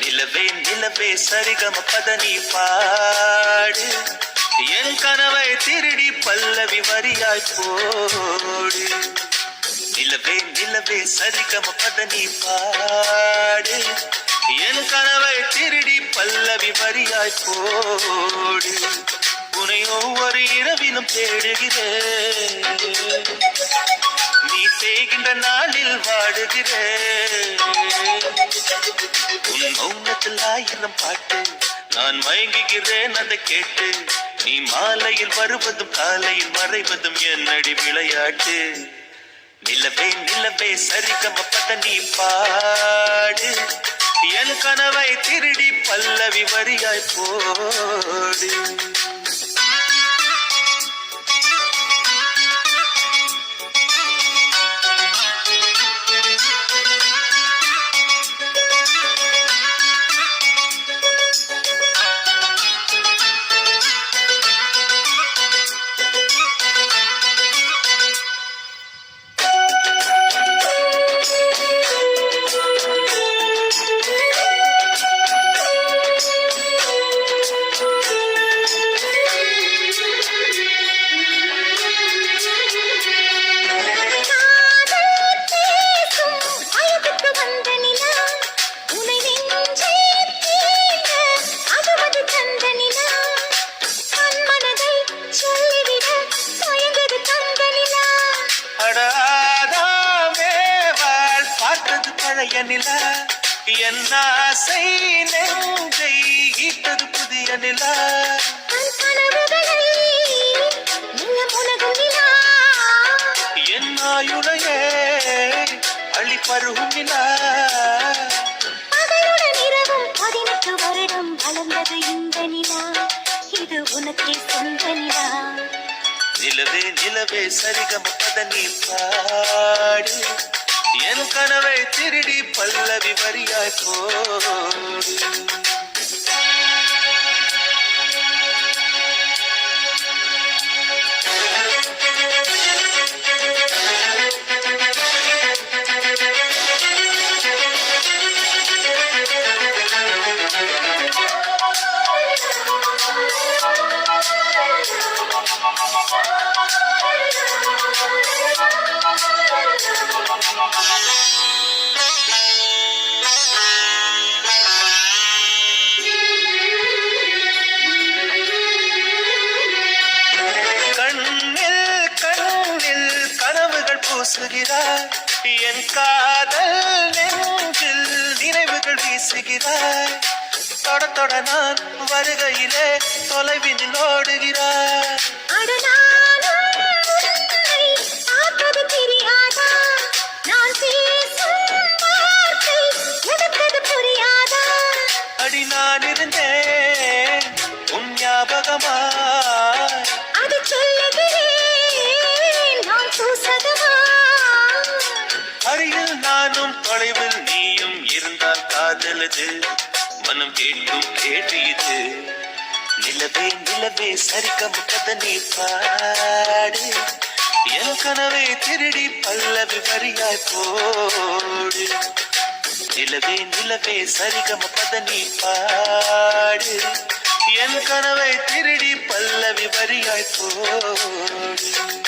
நிலவே நிலவே சரிகம பதனி பாடு என் கனவை திருடி பல்லவி வரியாய் போடு. நிலவே நிலவே சரிகம பதனி பாடு என் கனவை திருடி பல்லவி வரியாய் போடு. உன்னை ஒவ்வொரு இரவிலும் தேடுகிறேன், நீ தேகின்ற நாளில் வாடுகிறேன். உன் மௌனத்தில் ஆயிரம் பாட்டு நான் மயங்குகிறேன் அதை கேட்டு. நீ மாலையில் வருவதும் காலையில் மறைவதும் என்னடி விளையாட்டு. நிலவே நிலவே சரிகம பதனி பாடு என் கனவை திருடி பல்லவி வரியாய் போடு. பழைய நிலா என் ஆசை நெஞ்சை ஈட்டது புதிய நிலா. என் ஆயுளையே அள்ளி பருகும் நிலா. 18 வருடம் வளர்ந்தது இந்த நிலா, இது உனக்கே சொந்த நிலா. நிலவே நிலவே சரிகம பதனி பாடு என் கனவை திருடி பல்லவி வரியாய் போடு. பூசுகிறாய் என் காதல் நெஞ்சில் நினைவுகள் வீசுகிறாய். தொட தொட நான் வருகையிலே தொலைவினில் ஓடுகிறாய். அடி நான் இருந்தேன் உன் ஞாபகமா அருகில் நானும் தொலைவில் நீயும் இருந்தால் காதலது மனம் கேட்கும் கேட்டு இது. நிலவே நிலவே சரிகம பதனி பாடு என் கனவை திருடி பல்லவி வரியாய் போடு. நிலவே நிலவே சரிகம பதனி பாடு என் கனவை திருடி பல்லவி வரியாய் போடு.